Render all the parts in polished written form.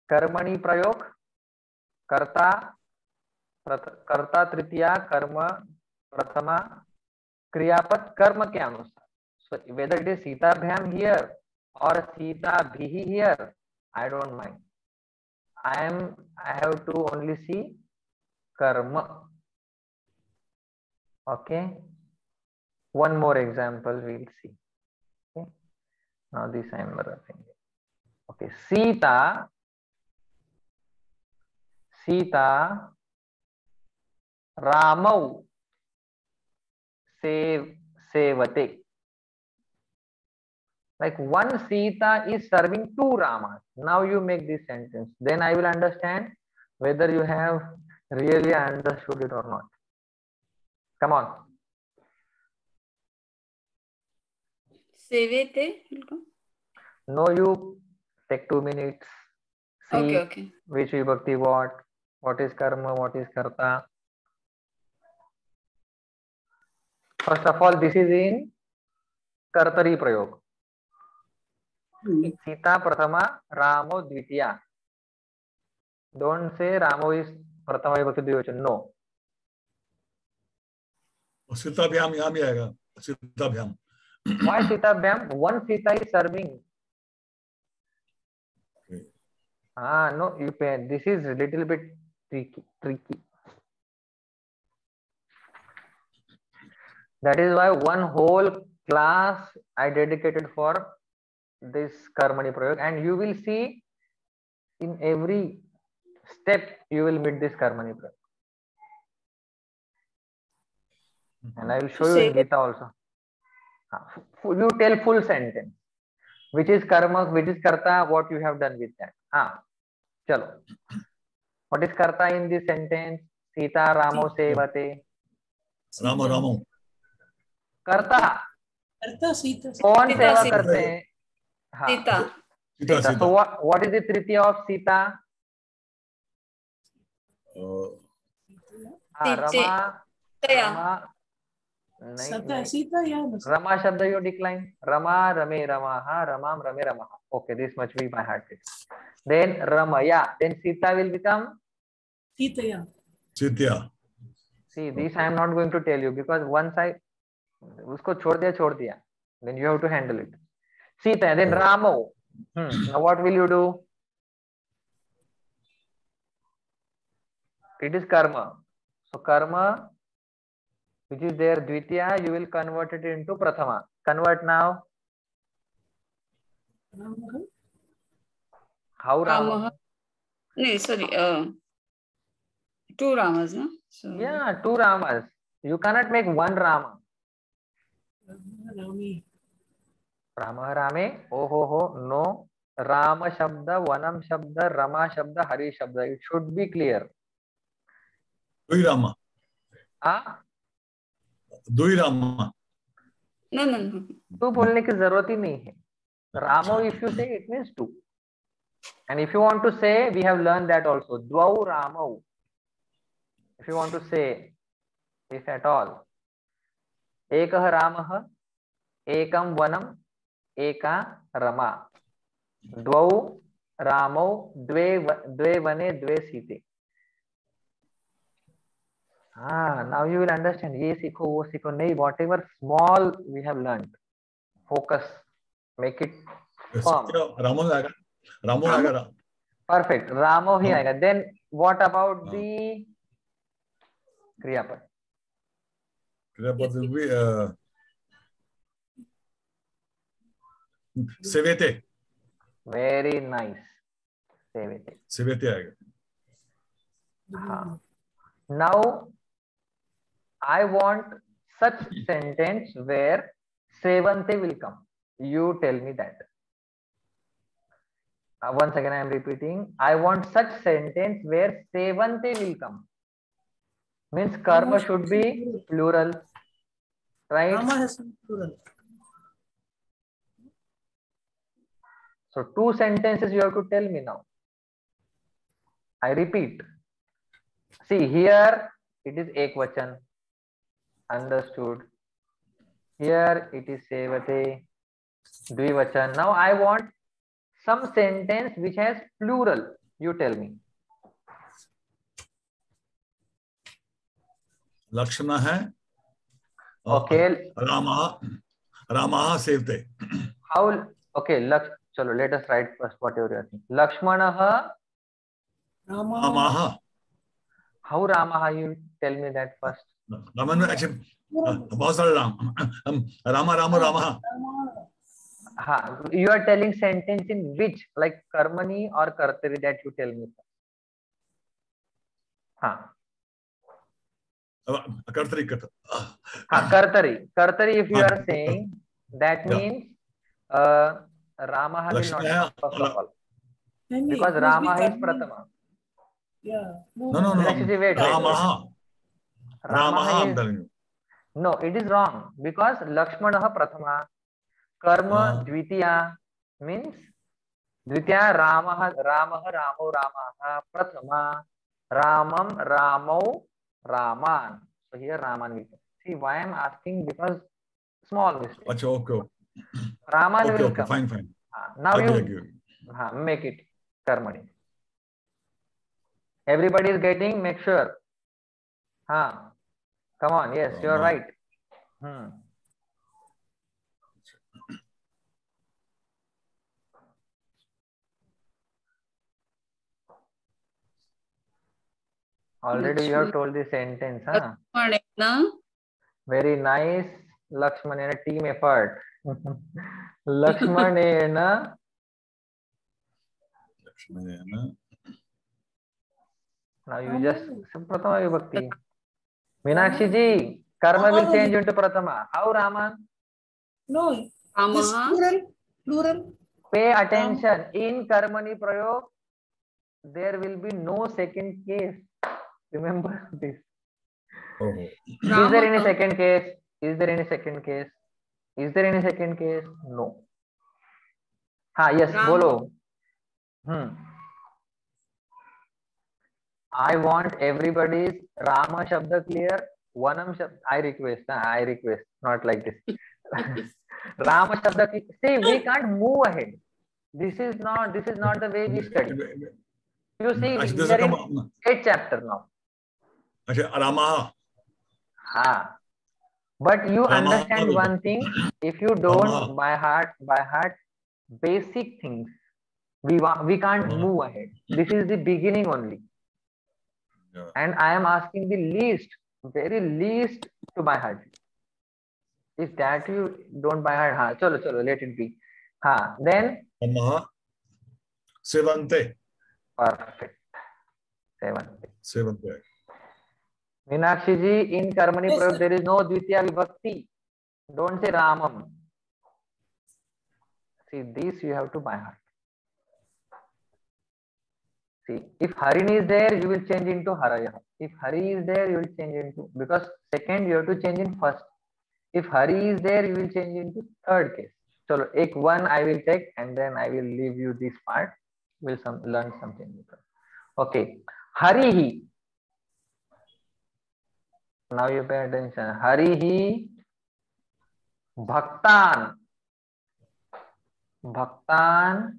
कर्मणि प्रयोग, कर्ता कर्ता तृतीया, कर्म प्रथमा, क्रियापद कर्म के अनुसार. So whether it is सीताभ्याम here or सीताभिः here, I don't mind. I have to only see karma. Okay. One more example we'll see. Okay. Now this I am writing. Okay. Sita Ramau sevate. Like one Sita is serving two Ramas. Now you make this sentence. Then I will understand whether you have really understood it or not. Come on. Sevete. No, you take 2 minutes. See Okay. which vibhakti what is karma, what is karta. First of all, this is in kartari prayog. Sita prathama, Ramo dvitiya. Don't say Ramo is prathama vibhakti dvivachan. No. सीताभ्याम यहाँ भी आएगा. सीताभ्याम. Why सीताभ्याम? One Sita is serving. Okay. No, you pay. This is a little bit tricky. That is why one whole class I dedicated for this karmani prayog, and you will see in every step you will meet this karmani prayog. And I will show you in Gita also. You tell full sentence. Which is karma, which is karta, what you have done with that. Chalo. What is karta in this sentence? Sita Ramo sevate. Ramo. Karta. Karta Sita. कौन सेवा करते हैं? Sita. So what is the tritiya of Sita? Rama. Rama shabda you decline. Rama, Rame, Ramaha, Ramam, Rame, Ramaha. Okay, this much we by heart. Then Ramaya. Then Sita will become Sitaya. See, this I am not going to tell you because once I usko chhod diya. Then you have to handle it. Sita. Then Ramo. Now what will you do? It is karma. So karma, which is there dvitiya, you will convert it into prathama. Convert now. How Rama? No, sorry. 2 Ramas, no? So... Yeah, 2 Ramas. You cannot make 1 Rama. Rama Rame. Oh, no. Rama Shabda, Vanam Shabda, Rama Shabda, Hari Shabda. It should be clear. Dui Rama. Dui Rama. No. तो बोलने की जरूरत ही नहीं है. Ramo, if you say, it means 2. And if you want to say, we have learned that also. Dvau Ramo. If you want to say, if at all. Ekah Ramah, Ekam Vanam, Eka Rama. Dvau Ramo, Dve Vane, Dve Site. Now you will understand. Ye sikho, wo sikho. Nahi, whatever small we have learned. Focus. Make it firm. Ramo aega. Perfect. Ramo hi aega. Then what about the Kriyapad? Kriyapad will be sevete. Very nice. Sevete. Sevete aega. Now I want such sentence where sevante will come. You tell me that. Once again I am repeating. I want such sentence where sevante will come. Means karma should be plural. Right? Rama has plural. So 2 sentences you have to tell me now. I repeat. See, here it is ekvachan. Understood. Here it is sevate, dvivachan. Now I want some sentence which has plural. You tell me. लक्षण है Okay. रामः सेवते. How? Okay. Chalo, let us write first whatever you are saying. Lakshmanah. रामः. How Ramaha? You tell me that first. Raman actually बहुत सारे Ram. You are telling sentence in which, like karmani or kartari, that you tell me. कर्तरी. Kartari, if you are saying, that means Ramaha will not come first of all. Because Ramaha is Pratama. Yeah. No. Wait. Ramaha I'm telling you. No, it is wrong. Because Lakshmanaha Prathama. Karma Dvitiya means Dvitiya Ramo Ramaha Prathama Ramam Ramo Raman. So here Raman will come. See why I am asking, because small mistake. Achha, okay. Raman will come. Fine. Now you make it Karmani. Everybody is getting, make sure. Come on, yes, you are right. Already you have told the sentence, Very nice, Lakshmanena, team effort. Lakshmanena. Now you just Pratama Vibhakti. Meenakshi ji, karma will change into Pratama. How, Raman? No, this plural. Pay attention. In Karmani Prayog, there will be no second case. Remember this. Is there any second case? No. Yes, bolo. I want everybody's Rama Shabda clear. Vanam Shabda. I request, not like this. Rama Shabda clear. See, we can't move ahead. This is not the way we study. You see, we are in 8th chapter now. Rama. But you understand one thing, if you don't by heart basic things, we can't move ahead. This is the beginning only. And I am asking the very least to by heart. If that you don't by heart, chalo, let it be. Then Sevante. Perfect. Sevante. Meenakshi ji, in Karmani Prayog there is no Dvitiya Vibhakti. Don't say Ramam. See, this you have to by heart. See, if Harini is there, you will change into Haraya. If Hari is there, you will change into, because second you have to change in first. If Hari is there, you will change into third case. So, one I will take and then I will leave you this part. We'll learn something. Okay. Harihi. Now you pay attention. Harihi Bhaktan. Bhaktan.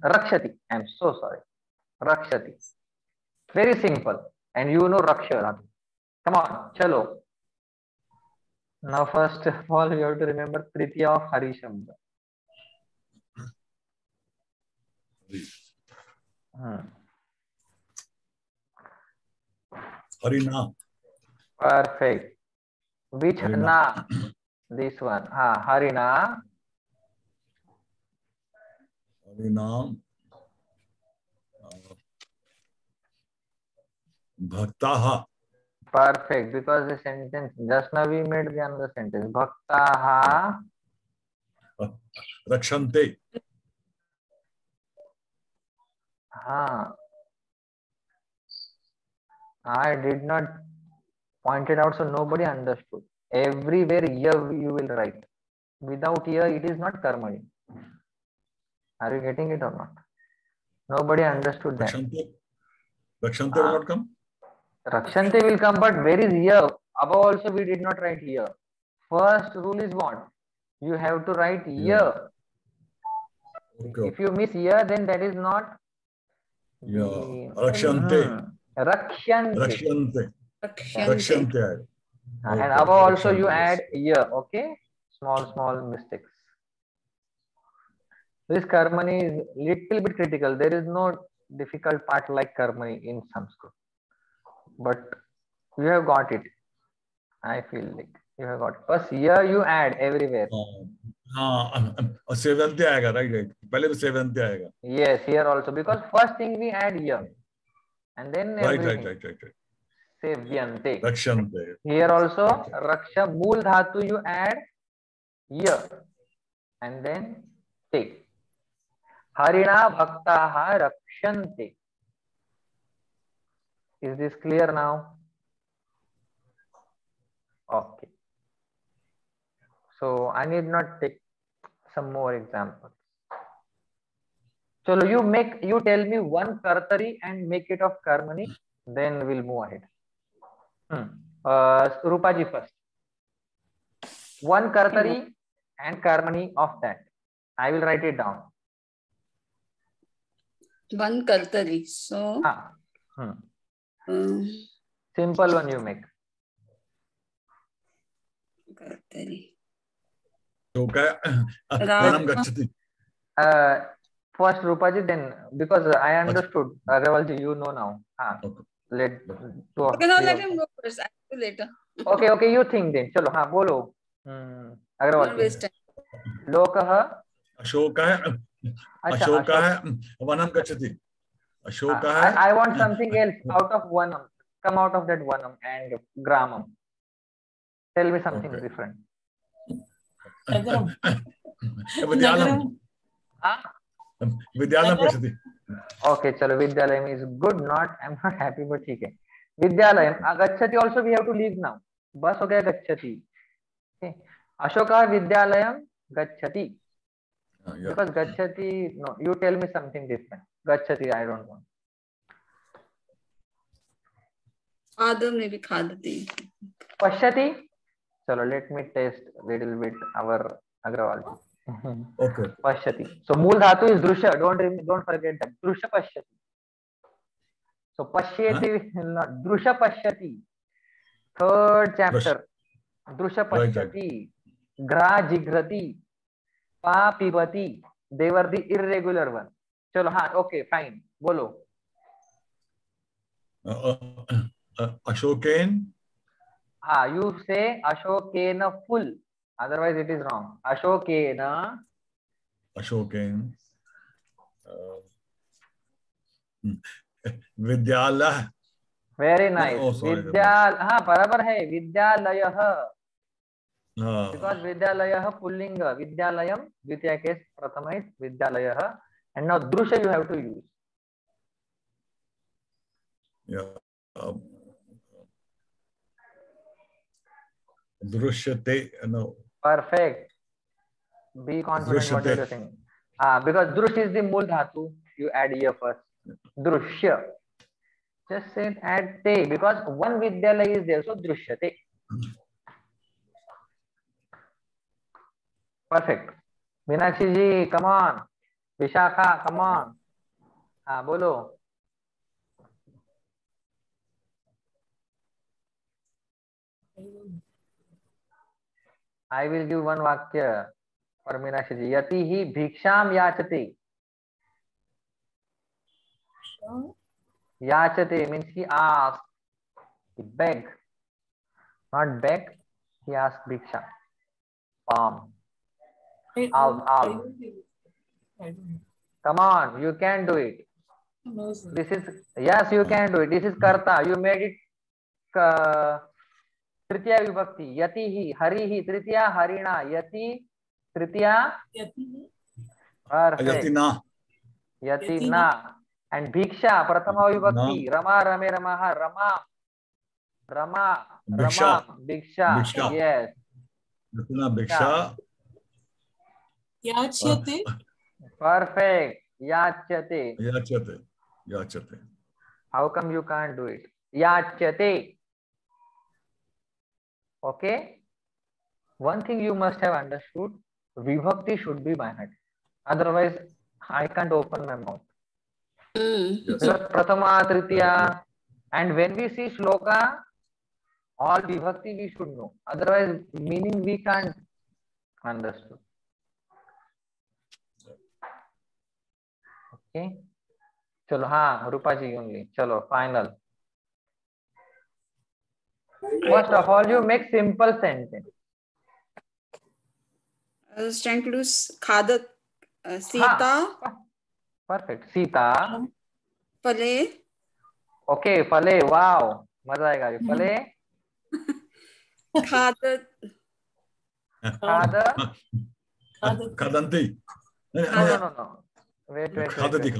Rakshati. I'm so sorry. Rakshati. Very simple. And you know Raksha. Come on, chalo. Now first of all, you have to remember Tritiya of Hari Shabda. Harina. Perfect. Which Harina? Na? This one. Harina. Harina. Bhaktaha. Perfect. Because the sentence, just now we made the another sentence. Bhaktaha. Rakshante. I did not point it out, so nobody understood. Everywhere here you will write. Without here, it is not Karmani. Are you getting it or not? Nobody understood that. Rakshante will not come? Rakshante will come, but where is here? Above also we did not write here. First rule is what? You have to write year. Okay. If you miss year, then that is not. Yeah. Rakshante. Rakshante. Rakshante. Rakshante. Rakshante. And Okay. above also you Rakshante, add year. Okay. Small mistakes. This Karmani is little bit critical. There is no difficult part like Karmani in Sanskrit. But you have got it. I feel like you have got it. First year you add everywhere. हाँ सेवंती आएगा, right right, पहले तो सेवंती आएगा. Yes, here also, because first thing we add year and then everything. Right. Sevyante. Rakshante. Here also raksha mool dhatu you add year and then te. Harina bhaktaha rakshante. Is this clear now? Okay. So I need not take some more examples. Chalo, you tell me one kartari and make it of Karmani, then we'll move ahead. Rupaji first. One kartari and Karmani of that. I will write it down. One kartari. So simple one you make. Kartari. तो क्या वनम गच्छति. First Rupaji, then because I understood. Agarwalji, you know now. Let him go first. I will later. Okay, you think then. Chalo, bolo. Agarwalji. Lokah. Ashoka है वनम गच्छति. Ashoka है. I want something else out of Vanam. Come out of that Vanam and Gramam. Tell me something different. Vidyalam. Vidyalam गच्छति. Okay, chalo, Vidyalayam is good. I'm not happy, but okay. Vidyalayam. Gachati also we have to leave now. Bas ho gaya Gachati. Okay. Ashoka Vidyalayam Gachati. Because Gachati, no, you tell me something different. Gachati, I don't want. Father maybe Khadati. Pashyati. Chalo, let me test little bit our Agrawal. Okay. Pashyati. So mool dhatu is drusha. Don't forget that. Drusha pashyati. So pashyati, drusha pashyati. Third chapter. Drusha pashyati. Gra jigrati. Pa pibati. They were the irregular one. Chalo, okay, fine. Bolo. Ashoken. You say Ashokena full. Otherwise it is wrong. Ashokena. Ashoken. Vidyala. Very nice. बराबर है. Vidyalaya. Because Vidyalaya pullinga. Vidyalayam. Dvitiya case prathama is Vidyalaya. And now drusha you have to use. Yeah. Drushyate. No. Perfect. Be confident what you are saying. Because drush is the mool dhatu. You add here first. Drushya. Just say add te because one Vidyalaya is there. So drushyate. Perfect. Meenakshi ji, come on. Vishakha, come on. Bolo. I will give one vakya for Meenakshi ji. Yati hi bhiksham yachate. Yachate means he asks. He beg. Not beg. He asks bhiksha. Palm. Al. Come on, you can do it. No, sir. This is, yes, you can do it. This is karta. You made it tritiya vibhakti. Yati hi, hari hi, tritiya harina. Yati, tritiya. Perfect. Yatina. And bhiksha, prathama vibhakti. Rama, rame, ramaha. Rama. Bhiksha. Yes. Bhiksha. Yachyate. Perfect. Yachyate. Yachate. How come you can't do it? Yachyate. Okay. One thing you must have understood: vibhakti should be by heart. Otherwise, I can't open my mouth. Because prathama, tritiya, and when we see shloka, all vibhakti we should know. Otherwise, meaning we can't understand. Okay. चलो हाँ रूपा जी only. चलो final. First of all, you make simple sentence. I was trying to do khadat. Sita. Perfect. Sita. Phale. Okay, phale. Wow. मजा आएगा ये phale. Khadat. Khadanti. No. Wait. Khadati.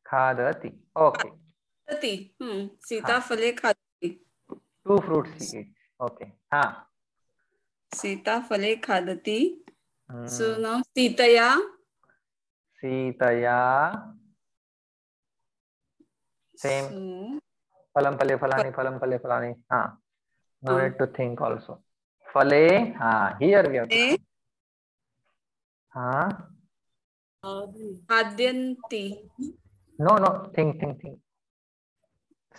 Khadati. Okay. Khadati. Sita phale khadati. 2 fruits each. Okay. हाँ. Sita phale khadati. So now Sitaya. Same. So, Phalam phale phalani. हाँ. No need to think also. Phale. हाँ. Here we have to think. हाँ. Khadyanti. No. Think.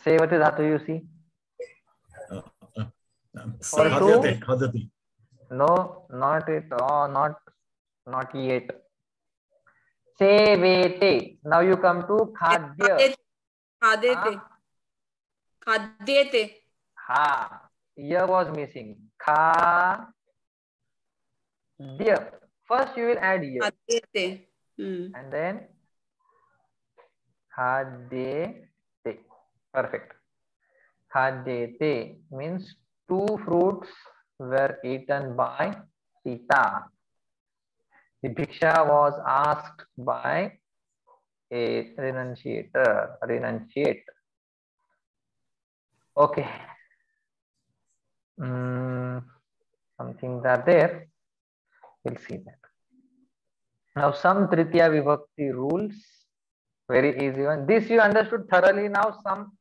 Sevati dhatu you see. For Khadati. No, not it. Oh, not yet. Sevete. Now you come to khadya. Khadyete. Ha. Here was missing. Khadya. First you will add here. Khadyete. And then khadyete. Perfect. Khadyete means 2 fruits were eaten by Sita. The bhiksha was asked by a renunciate. Okay. Some things are there. We'll see that. Now some Tritiya Vibhakti rules. Very easy one. This you understood thoroughly now. Some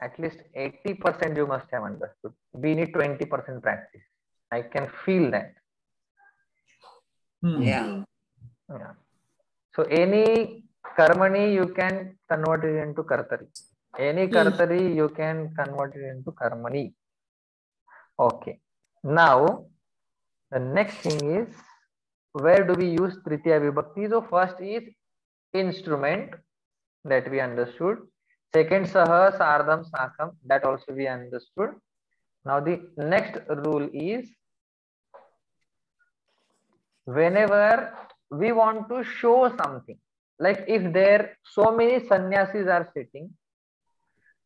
at least 80% you must have understood. We need 20% practice. I can feel that. Yeah. So any karmani you can convert it into kartari. Any kartari you can convert it into karmani. Okay. Now the next thing is, where do we use Tritiya Vibhakti? So first is instrument, that we understood. Second, saha, sardam, sakam, that also we understood. Now the next rule is, whenever we want to show something, like if there so many sannyasis are sitting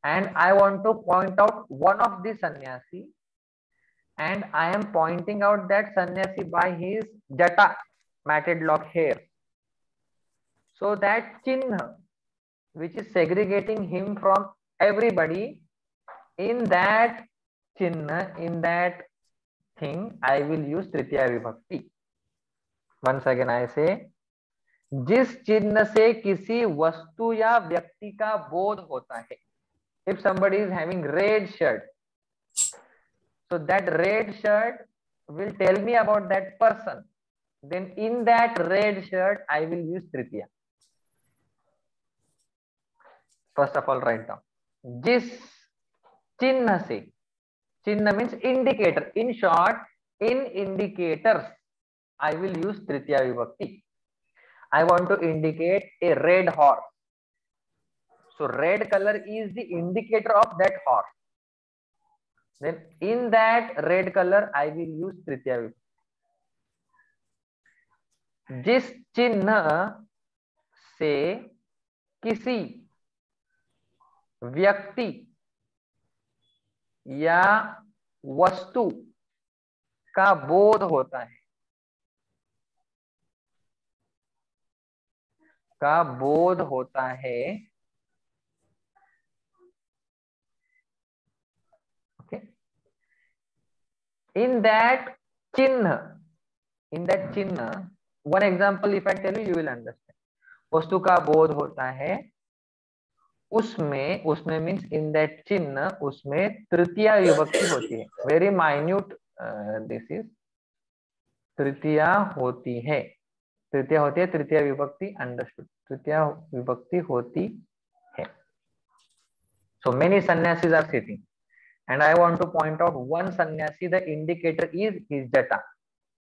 and I want to point out one of the sannyasi, and I am pointing out that sannyasi by his jata, matted lock hair. So that chinna, which is segregating him from everybody, in that chinna, in that thing, I will use Tritiya Vibhakti. Once again I say, जिस चिन्ह से किसी वस्तु या व्यक्ति का बोध होता है. If somebody is having red shirt, so that red shirt will tell me about that person. Then in that red shirt, I will use Tritiya. First of all, write down. Jis chinna se. Chinna means indicator. In short, in indicators, I will use Tritiya Vibhakti. I want to indicate a red horse. So red color is the indicator of that horse. Then in that red color, I will use Tritiya Vibhakti. जिस चिन्ह से किसी व्यक्ति या वस्तु का बोध होता है, okay, in that chinna, one example if I tell you, you will understand. वस्तु का बोध होता है उसमें, उसमें मीन्स इन दैट चिन्ह, उसमें तृतीया विभक्ति होती है. Very minute this is. तृतीया होती है, तृतीया होती है, तृतीया विभक्ति अंडरस्टूड. तृतीया विभक्ति होती है. So many sannyasis are sitting, and I want to point out one sannyasi. The indicator is his jata.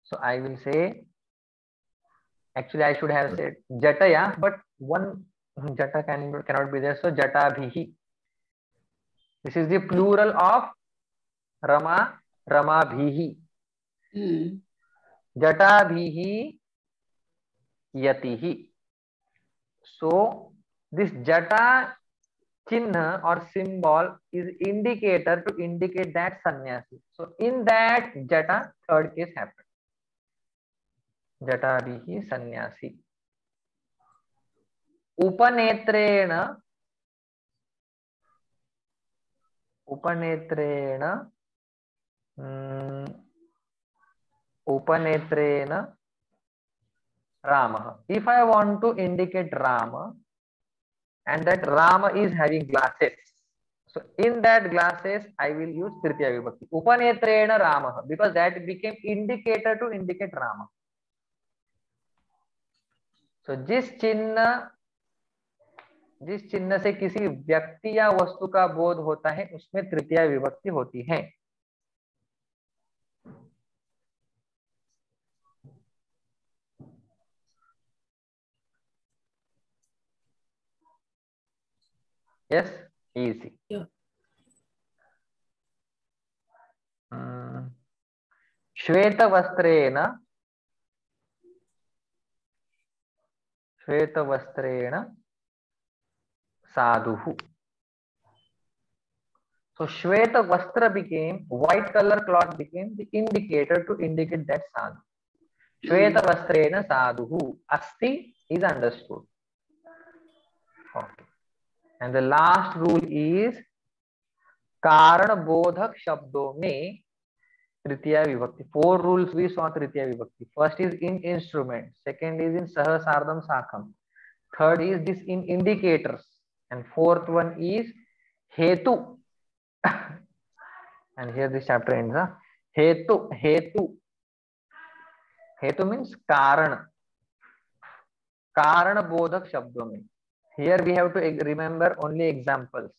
So I will say, actually I should have said jataya, but one jata cannot be there. So jata bhihi. This is the plural of Rama, Rama bhihi. Jata bhihi yatihi. So this jata chinna or symbol is indicator to indicate that sannyasi. So in that jata, third case happened. Jata bhihi sannyasi. Upanetrena, upanetrena, upanetrena Rama. If I want to indicate Rama, and that Rama is having glasses, so in that glasses I will use Tritiya Vibhakti. Upanetrena Rama, because that became indicator to indicate Rama. So जिस चिन्ह से किसी व्यक्ति या वस्तु का बोध होता है, उसमें तृतीया विभक्ति होती है. Yes, easy. Yeah. श्वेत वस्त्रेण साधुः. So श्वेत वस्त्र became, white color cloth became the indicator to indicate that sadhu. श्वेत वस्त्रेण साधुः. Asti is understood. Okay. And the last rule is कारण बोधक शब्दों में तृतीया विभक्ति. 4 rules we saw तृतीया विभक्ति. First is in instrument, second is in सह सार्धम साखम, third is this in indicators, and fourth one is hetu. And here this chapter ends. Hetu means कारण बोधक शब्दों में. Here we have to remember only examples.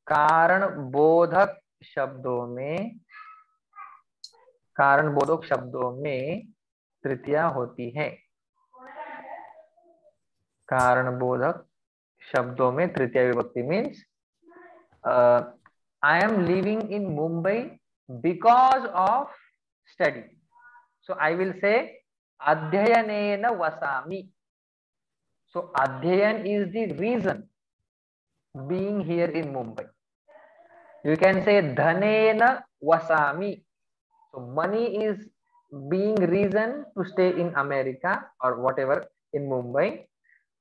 कारण बोधक शब्दों में तृतीया होती है. कारण बोधक शब्दों में तृतीया विभक्ति means I am living in Mumbai because of study. So I will say adhyayanena vasami. So adhyayan is the reason being here in Mumbai. You can say dhanena vasami. So money is being reason to stay in America or whatever in Mumbai.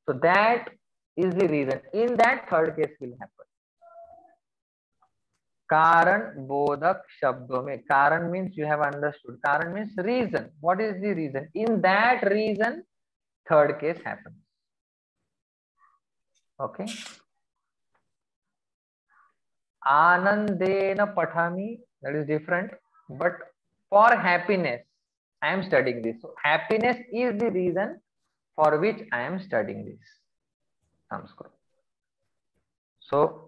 So that is the reason. In that third case will happen. Karan bodhak shabdon mein. Karan means you have understood. Karan means reason. What is the reason? In that reason, third case happens. Okay. Anandena pathami, that is different. But for happiness, I am studying this. So happiness is the reason for which I am studying this. Sanskrit. So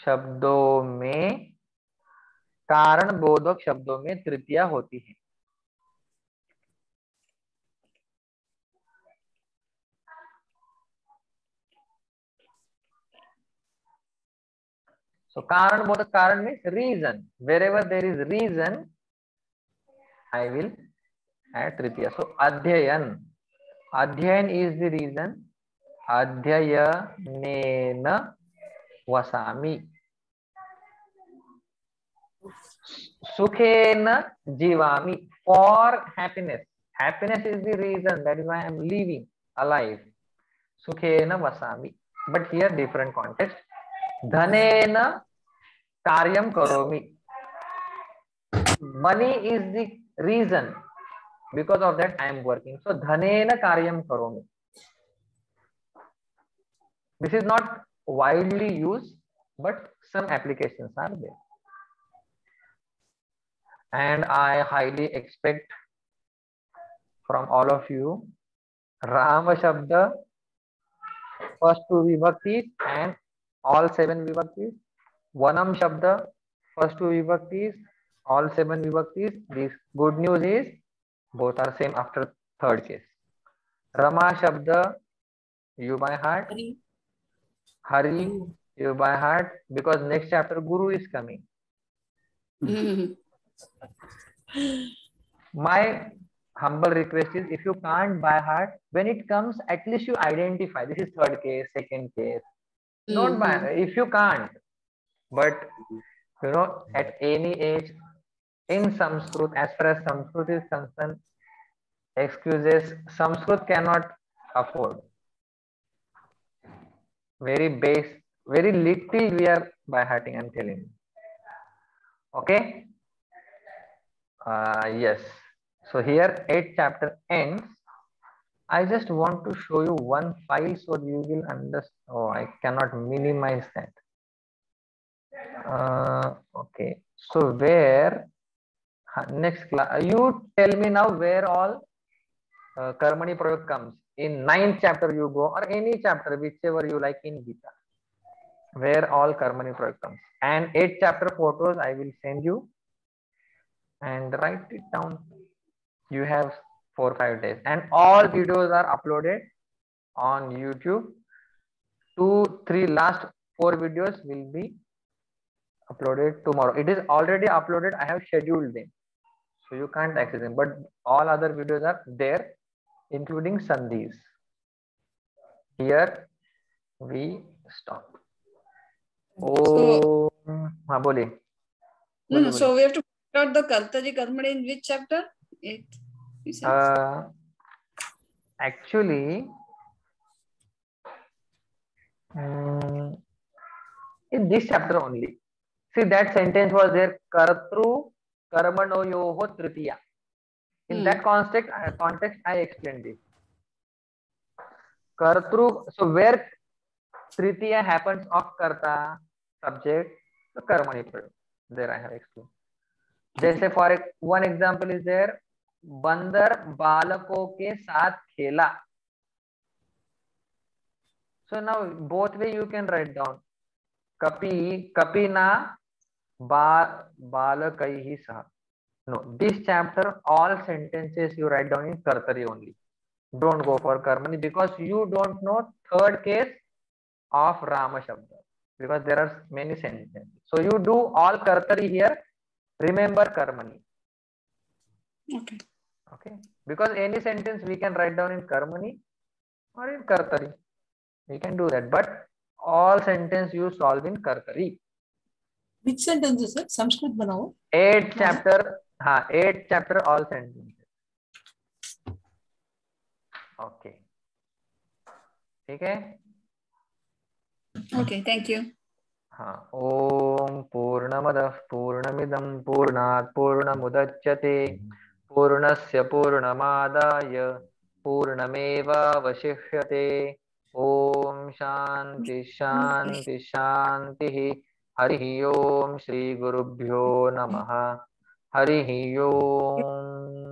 शब्दों में कारण बोधक शब्दों में तृतीया होती है. So karan bodhak, karan means reason. Wherever there is reason, I will add tritiya. So adhyayan. Adhyayan is the reason. Adhyayanena vasami. Sukhena jivami. For happiness. Happiness is the reason. That is why I am living, alive. Sukhena vasami. But here different context. Dhanena karyam karomi. Money is the reason Because of that, I am working. So dhanena karyam karomi. This is not widely used, but some applications are there. And I highly expect from all of you Rama Shabda, first two vibhaktis and all seven vibhaktis. Vanam Shabda, first two vibhaktis, all seven vibhaktis. This good news is both are same after third case. Rama Shabda, you by heart. Hari, you by heart, because next chapter Guru is coming. My humble request is, if you can't by heart, when it comes, at least you identify. This is third case, second case. Don't by if you can't. But you know, at any age, in Sanskrit, as far as Sanskrit is concerned, excuses Sanskrit cannot afford. Very base, very little we are by hearting, I'm telling you. Okay. Yes. So here 8th chapter ends. I just want to show you one file so you will understand. Oh, I cannot minimize that. Okay. So where next class? You tell me now where all Karmani Prayog comes. In 9th chapter you go, or any chapter, whichever you like in Gita. Where all Karmani Prayog comes. And 8th chapter photos I will send you. And write it down. You have 4 or 5 days, and all videos are uploaded on YouTube. 2, 3 last 4 videos will be uploaded tomorrow. It is already uploaded. I have scheduled them, so you can't access them. But all other videos are there, including Sandhis. Here we stop. Oh, bole. No, so we have to put out the Kartari Karmani in which chapter? 8th. Actually, in this chapter only. See, that sentence was there, Kartru Karmanoyoho Tritiya. In that context, I explained this. Kartru, so where Tritiya happens of Karta, subject, so Karmani Prayog. There I have explained. जैसे for one example is there, बंदर बालकों के साथ खेला. So now both way you can write down. Kapi, kapina, balakaihi sah. No, this chapter all sentences you write down in Kartari only. Don't go for Karmani, because you don't know third case of Rama Shabda, because there are many sentences. So you do all Kartari here. Remember Karmani. Okay. Okay. Because any sentence we can write down in Karmani or in Kartari. We can do that. But all sentence you solve in Kartari. Which sentences, sir? Sanskrit banao. 8th chapter. 8th chapter all sentences. Okay. Okay. Okay, thank you. Om Purnamadah Purnamidam Purnat Purnamudachyate Purnasya Purnamadaya Purnameva Vashishyate. Om Shanti Shanti Shanti. Harihi Om Shri Gurubhyo Namaha. Harihi Om.